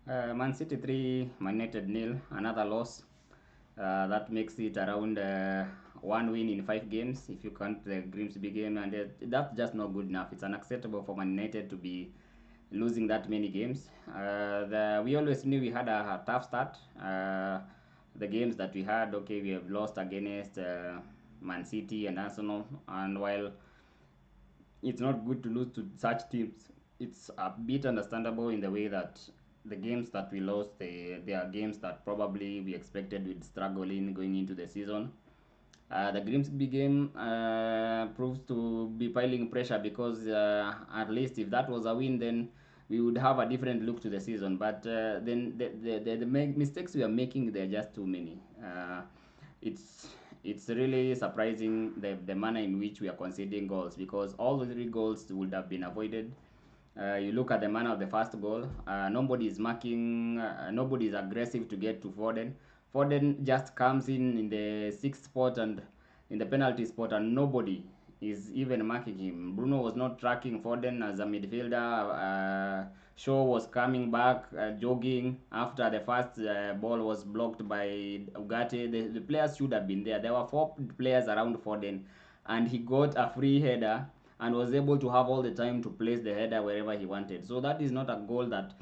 Man City 3, Man United nil, another loss. That makes it around one win in 5 games if you count the Grimsby game, and that's just not good enough. It's unacceptable for Man United to be losing that many games. We always knew we had a tough start. The games that we had, okay, we have lost against Man City and Arsenal, and while it's not good to lose to such teams. It's a bit understandable in the way that the games that we lost, they are games that probably we expected we'd struggle in going into the season. The Grimsby game proves to be piling pressure because at least if that was a win, then we would have a different look to the season. But then the mistakes we are making, they're just too many. It's it's really surprising the manner in which we are conceding goals, because all the 3 goals would have been avoided. You look at the manner of the first goal. Nobody is marking. Nobody is aggressive to get to Foden. Foden just comes in the sixth spot and in the penalty spot, and nobody is even marking him. Bruno was not tracking Foden as a midfielder. Shaw was coming back, jogging after the first ball was blocked by Ugarte. The players should have been there. There were 4 players around Foden, and he got a free header and was able to have all the time to place the header wherever he wanted. So that is not a goal that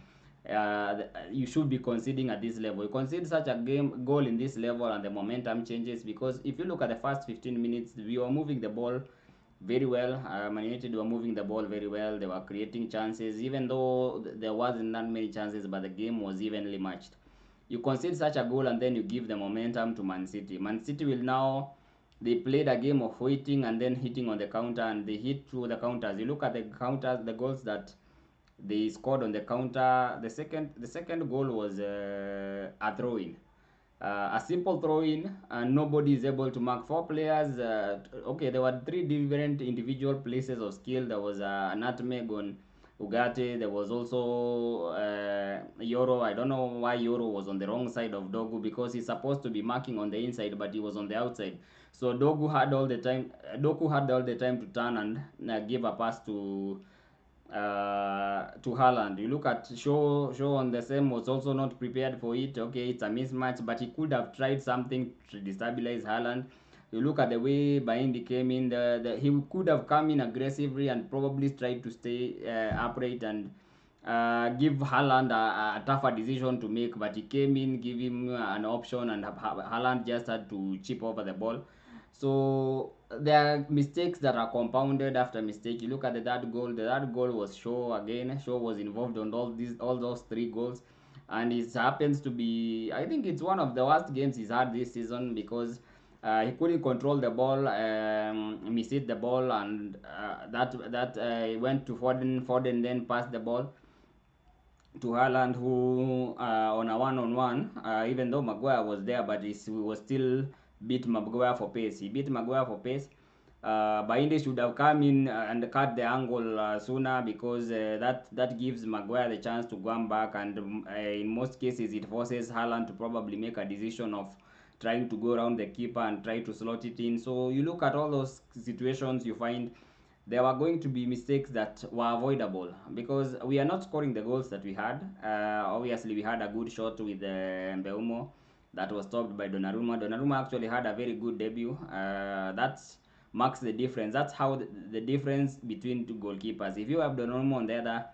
you should be conceding at this level. You concede such a game goal in this level and the momentum changes, because if you look at the first 15 minutes, we were moving the ball very well. Man United were moving the ball very well. They were creating chances, even though there wasn't that many chances, but the game was evenly matched. You concede such a goal and then you give the momentum to Man City. Man City will now, they played a game of waiting and then hitting on the counter, and they hit through the counters. You look at the counters, the goals that they scored on the counter. The second goal was a throw-in, a simple throw-in, and nobody is able to mark 4 players. Okay, there were 3 different individual places of skill. There was a nutmeg on Ugarte. There was also Yoro. I don't know why Yoro was on the wrong side of Dogu, because he's supposed to be marking on the inside, but he was on the outside. So Dogu had all the time. Doku had all the time to turn and give a pass to Haaland. You look at Shaw on the same, was also not prepared for it. Okay, it's a mismatch, but he could have tried something to destabilize Haaland. You look at the way Baindi came in, he could have come in aggressively and probably tried to stay upright and give Haaland a tougher decision to make, but he came in, give him an option, and Haaland just had to chip over the ball. So there are mistakes that are compounded after mistake. You look at the third goal. The third goal was Shaw again. Shaw was involved on all those 3 goals, and it happens to be, I think it's one of the worst games he's had this season, because he couldn't control the ball, missed the ball, and that went to Foden. Foden then passed the ball to Haaland, who on a one-on-one, even though Maguire was there, but he was still beat Maguire for pace. He beat Maguire for pace. Bainde should have come in and cut the angle sooner, because that gives Maguire the chance to go back, and in most cases it forces Haaland to probably make a decision of trying to go around the keeper and try to slot it in. So you look at all those situations, you find there were going to be mistakes that were avoidable, because we are not scoring the goals that we had. Obviously, we had a good shot with Mbeumo that was stopped by Donnarumma. Donnarumma actually had a very good debut. That marks the difference. That's how the difference between 2 goalkeepers. If you have Donnarumma on the other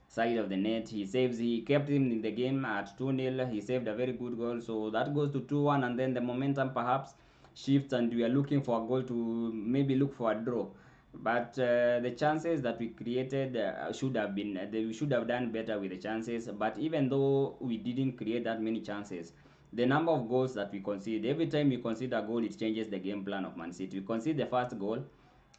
side of the net, he kept him in the game at 2-0. He saved a very good goal. So that goes to 2-1, and then the momentum perhaps shifts, and we are looking for a goal to maybe look for a draw. But the chances that we created should have been, we should have done better with the chances. But even though we didn't create that many chances, the number of goals that we concede, every time we concede a goal, it changes the game plan of Man City. We concede the first goal,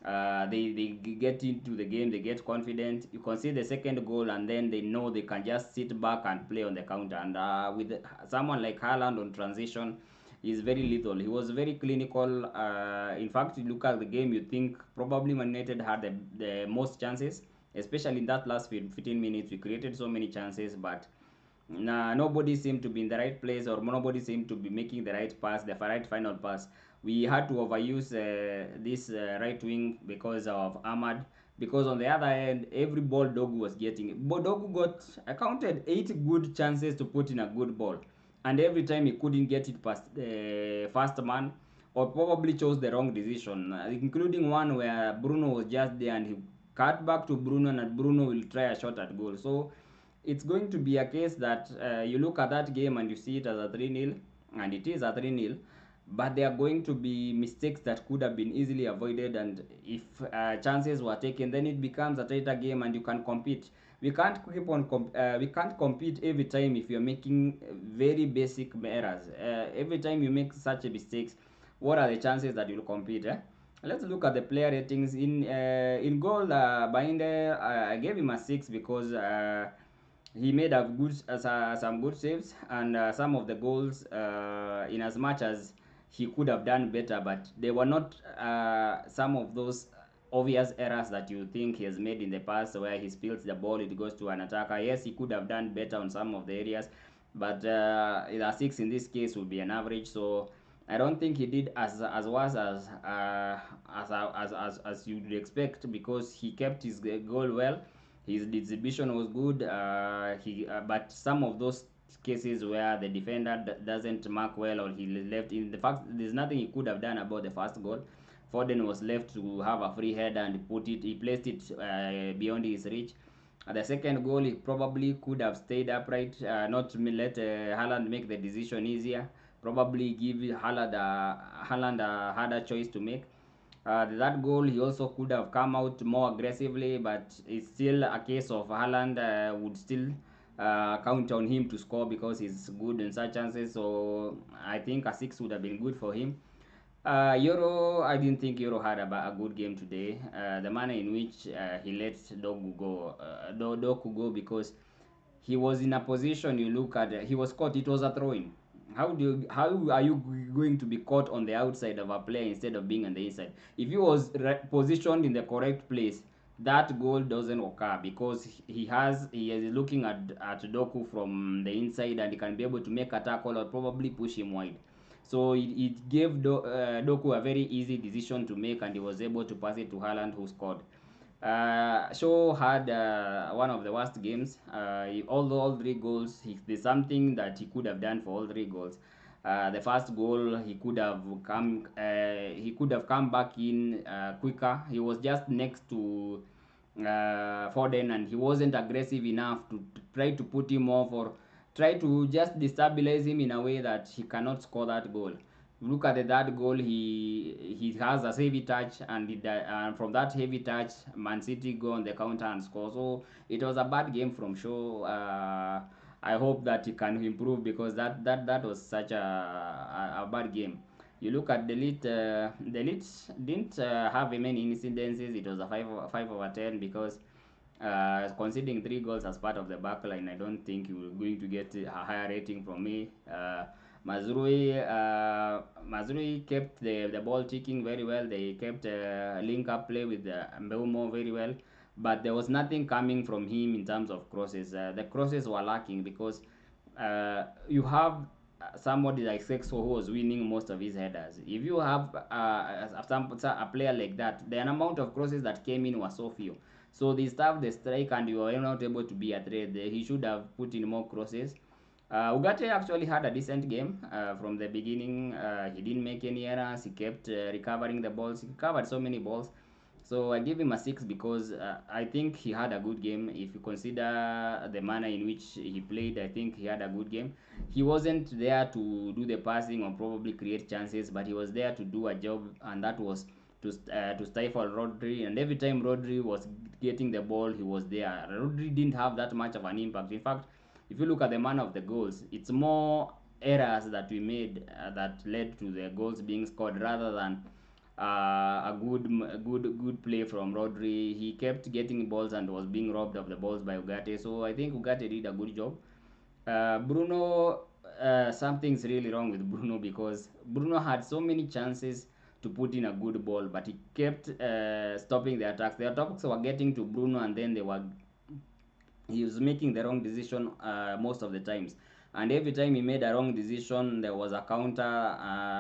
they get into the game, they get confident. You concede the second goal, and then they know they can just sit back and play on the counter. And with someone like Haaland on transition, he's very lethal. He was very clinical. In fact, you look at the game, you think probably Man United had the most chances, especially in that last 15 minutes. We created so many chances, but nah, nobody seemed to be in the right place, or nobody seemed to be making the right pass, the right final pass. We had to overuse this right wing because of Ahmad because on the other end, every ball Dogu was getting, Dogu got, I counted 8 good chances to put in a good ball, and every time he couldn't get it past the first man, or probably chose the wrong decision, including one where Bruno was just there and he cut back to Bruno, and Bruno will try a shot at goal. So it's going to be a case that you look at that game and you see it as a 3-0, and it is a 3-0, but there are going to be mistakes that could have been easily avoided, and if chances were taken, then it becomes a tighter game and you can compete. We can't compete every time if you're making very basic errors. Every time you make such a mistakes, what are the chances that you'll compete? Let's look at the player ratings. In goal, Binde, I gave him a 6 because he made a good some good saves, and some of the goals, in as much as he could have done better, but they were not some of those obvious errors that you think he has made in the past, where he spills the ball, it goes to an attacker. Yes, he could have done better on some of the areas, but a 6 in this case would be an average. So I don't think he did as worse as you'd expect, because he kept his goal well. His distribution was good. But some of those cases where the defender doesn't mark well, or he left in the fact, there's nothing he could have done about the first goal. Foden was left to have a free header and put it. He placed it beyond his reach. The second goal, he probably could have stayed upright, not to let Haaland make the decision easier. Probably give Haaland a harder choice to make. That goal, he also could have come out more aggressively, but it's still a case of Haaland would still count on him to score because he's good in such chances. So I think a 6 would have been good for him. Euro, I didn't think Euro had a good game today. The manner in which he let Doku go, because he was in a position, you look at, he was caught, it was a throw-in. How are you going to be caught on the outside of a player instead of being on the inside? If he was positioned in the correct place, that goal doesn't occur, because he is looking at Doku from the inside, and he can be able to make a tackle or probably push him wide. So it gave Doku a very easy decision to make, and he was able to pass it to Haaland, who scored. Shaw had one of the worst games. Although all 3 goals, there's something that he could have done for all 3 goals. The first goal, he could have come back in quicker. He was just next to Foden, and he wasn't aggressive enough to try to put him off, or try to just destabilize him in a way that he cannot score that goal. Look at the third goal, he has a heavy touch, and from that heavy touch, Man City go on the counter and score. So it was a bad game from Shaw. I hope that he can improve, because that was such a bad game. You look at Delete didn't have many incidences. It was a 5/10, because conceding 3 goals as part of the backline, I don't think you are going to get a higher rating from me. Mazrui kept the ball ticking very well. They kept link up play with Mbeumo very well, but there was nothing coming from him in terms of crosses. The crosses were lacking, because you have somebody like Sexo who was winning most of his headers. If you have a player like that, the amount of crosses that came in was so few. So they stabbed the strike, and you were not able to be a threat. He should have put in more crosses. Ugarte actually had a decent game from the beginning. He didn't make any errors. He kept recovering the balls. He recovered so many balls. So I give him a 6, because I think he had a good game. If you consider the manner in which he played, I think he had a good game. He wasn't there to do the passing or probably create chances, but he was there to do a job, and that was to stifle Rodri. And every time Rodri was getting the ball, he was there. Rodri didn't have that much of an impact. In fact, if you look at the man of the goals, it's more errors that we made that led to the goals being scored, rather than a good play from Rodri. He kept getting balls and was being robbed of the balls by Ugarte. So I think Ugarte did a good job. Bruno, something's really wrong with Bruno, because Bruno had so many chances to put in a good ball, but he kept stopping the attacks. The attacks were getting to Bruno, and then he was making the wrong decision most of the times. And every time he made a wrong decision, there was a counter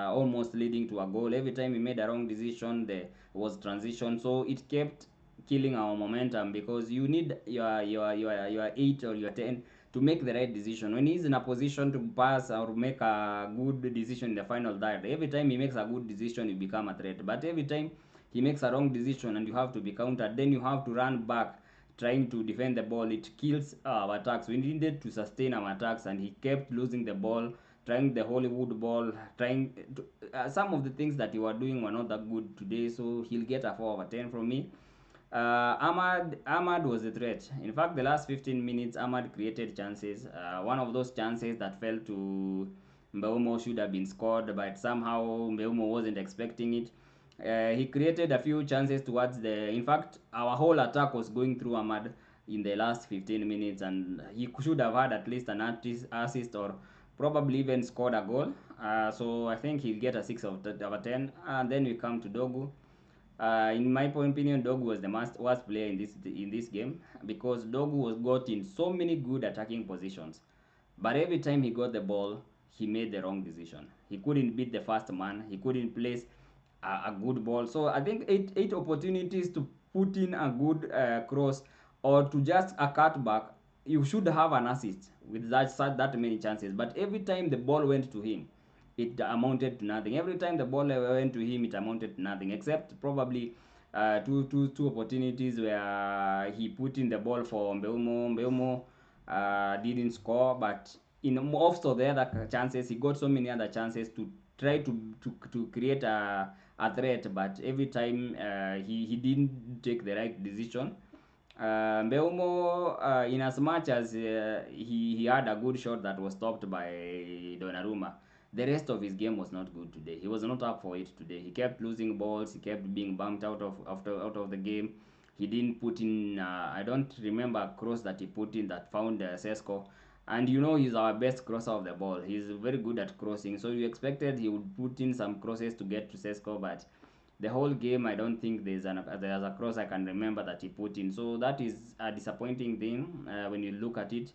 almost leading to a goal. Every time he made a wrong decision, there was transition. So it kept killing our momentum, because you need your 8 or your 10 to make the right decision. When he's in a position to pass or make a good decision in the final third, every time he makes a good decision, you become a threat. But every time he makes a wrong decision and you have to be countered, then you have to run back trying to defend the ball. It kills our attacks. We needed to sustain our attacks, and he kept losing the ball, trying the Hollywood ball, trying to, some of the things that you are doing were not that good today. So he'll get a 4/10 from me. Ahmad was a threat. In fact, the last 15 minutes, Ahmad created chances. One of those chances that fell to Mbeumo should have been scored, but somehow Mbeumo wasn't expecting it. He created a few chances towards the. In fact, our whole attack was going through Ahmad in the last 15 minutes, and he should have had at least an assist or probably even scored a goal. So I think he'll get a 6 out of 10. And then we come to Dogu. In my opinion, Dogu was the worst player in this game, because Dogu was got in so many good attacking positions, but every time he got the ball, he made the wrong decision. He couldn't beat the first man. He couldn't place a good ball. So I think eight opportunities to put in a good cross or to just a cutback, you should have an assist with that many chances. But every time the ball went to him, it amounted to nothing. Every time the ball went to him, it amounted to nothing, except probably two opportunities where he put in the ball for Mbeumo. Mbeumo didn't score, but in most of the other chances, he got so many other chances to try to create a threat, but every time he didn't take the right decision. Mbeumo, in as much as he had a good shot that was stopped by Donnarumma, the rest of his game was not good today. He was not up for it today. He kept losing balls. He kept being bumped out of the game. He didn't put in. I don't remember a cross that he put in that found Sesko. And you know he's our best crosser of the ball. He's very good at crossing. So you expected he would put in some crosses to get to Sesko, but the whole game I don't think there's a cross I can remember that he put in. So that is a disappointing thing when you look at it.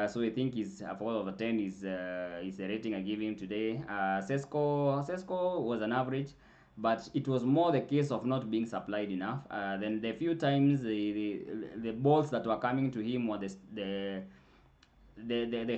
So I think his 4/10 is the rating I give him today. Sesko was an average, but it was more the case of not being supplied enough. Then the few times the balls that were coming to him were the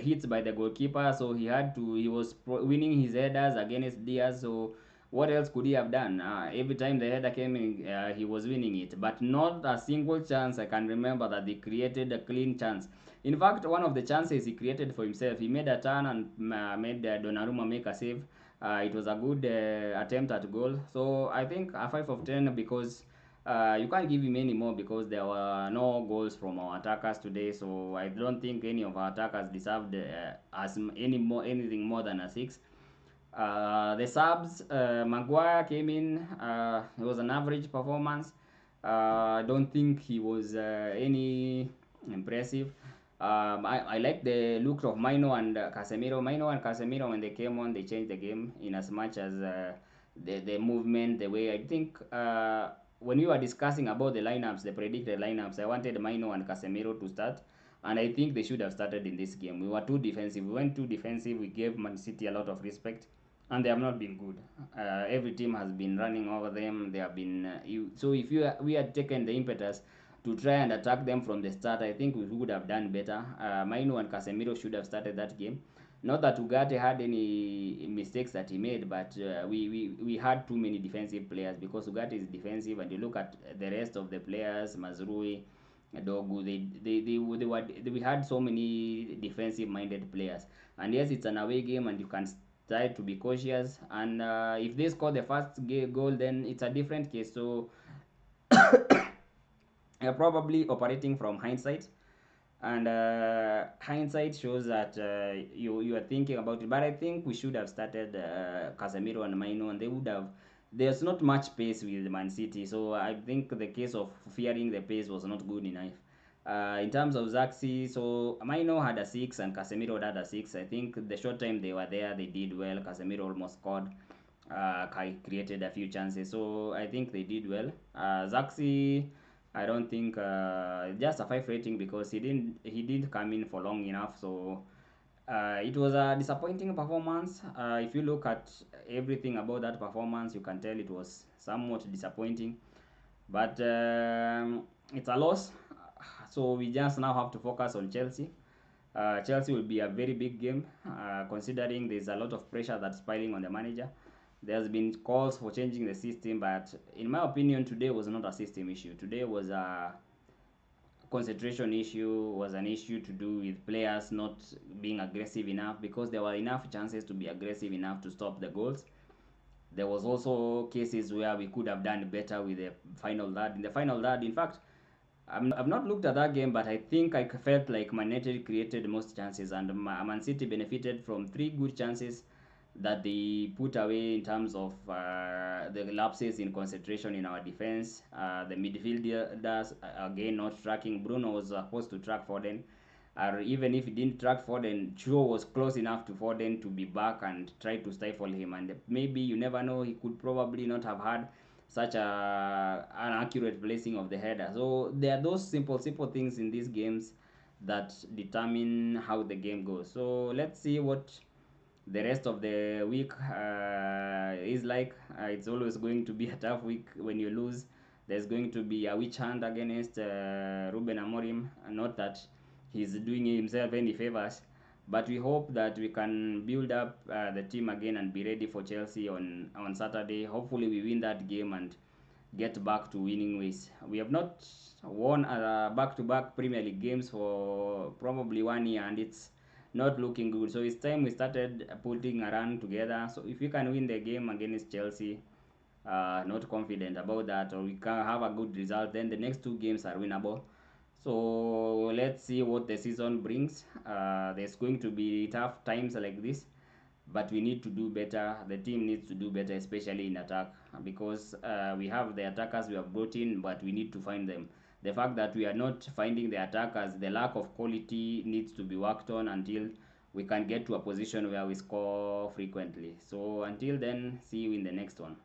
hits by the goalkeeper, so he was winning his headers against Diaz. So what else could he have done? Every time the header came in, he was winning it, but not a single chance I can remember that they created a clean chance. In fact, one of the chances he created for himself, he made a turn and made Donnarumma make a save. It was a good attempt at goal. So I think a 5/10, because you can't give him any more, because there were no goals from our attackers today. So I don't think any of our attackers deserved anything more than a 6. The subs, Maguire came in. It was an average performance. I don't think he was any impressive. I like the look of Mino and Casemiro. Mino and Casemiro, when they came on, they changed the game in as much as the movement, the way. I think when we were discussing about the lineups, the predicted lineups, I wanted Mino and Casemiro to start. And I think they should have started in this game. We were too defensive. We went too defensive. We gave Man City a lot of respect, and they have not been good. Every team has been running over them. They have been so if we had taken the impetus to try and attack them from the start, I think we would have done better. Maino and Casemiro should have started that game. Not that Ugarte had any mistakes that he made, but we had too many defensive players, because Ugarte is defensive, and you look at the rest of the players, Mazrui, Dogu, we had so many defensive-minded players. And yes, it's an away game, and you can try to be cautious. And if they score the first goal, then it's a different case. So you're probably operating from hindsight, and hindsight shows that you are thinking about it. But I think we should have started Casemiro and Maino, and they would have. There's not much pace with Man City, so I think the case of fearing the pace was not good enough. In terms of Zaxi, so Maino had a 6 and Casemiro had a 6. I think the short time they were there, they did well. Casemiro almost scored. Kai created a few chances, so I think they did well. Zaxi, I don't think just a 5 rating, because he didn't come in for long enough. So it was a disappointing performance. If you look at everything about that performance, you can tell it was somewhat disappointing. But it's a loss. So we just now have to focus on Chelsea. Chelsea will be a very big game, considering there's a lot of pressure that's piling on the manager. There's been calls for changing the system, but in my opinion, today was not a system issue. Today was a concentration issue, was an issue to do with players not being aggressive enough, because there were enough chances to be aggressive enough to stop the goals. There was also cases where we could have done better with the final third. In the final third, in fact, I've not looked at that game, but I think I felt like Man Utd created most chances, and Man City benefited from three good chances that they put away in terms of the lapses in concentration in our defense. The midfielders, again, not tracking. Bruno was supposed to track Foden. Or even if he didn't track Foden, Chuo was close enough to Foden to be back and try to stifle him. And maybe, you never know, he could probably not have had such an accurate placing of the header. So there are those simple things in these games that determine how the game goes. So let's see what the rest of the week is like. It's always going to be a tough week when you lose. There's going to be a witch hunt against Ruben Amorim. Not that he's doing himself any favors, but we hope that we can build up the team again and be ready for Chelsea on Saturday. Hopefully, we win that game and get back to winning ways. We have not won back-to-back Premier League games for probably 1 year, and it's not looking good. So it's time we started putting a run together. So if we can win the game against Chelsea, not confident about that, or we can have a good result, then the next two games are winnable. So let's see what the season brings. There's going to be tough times like this, but we need to do better. The team needs to do better, especially in attack, because we have the attackers we have brought in, but we need to find them. The fact that we are not finding the attackers, the lack of quality needs to be worked on until we can get to a position where we score frequently. So until then, see you in the next one.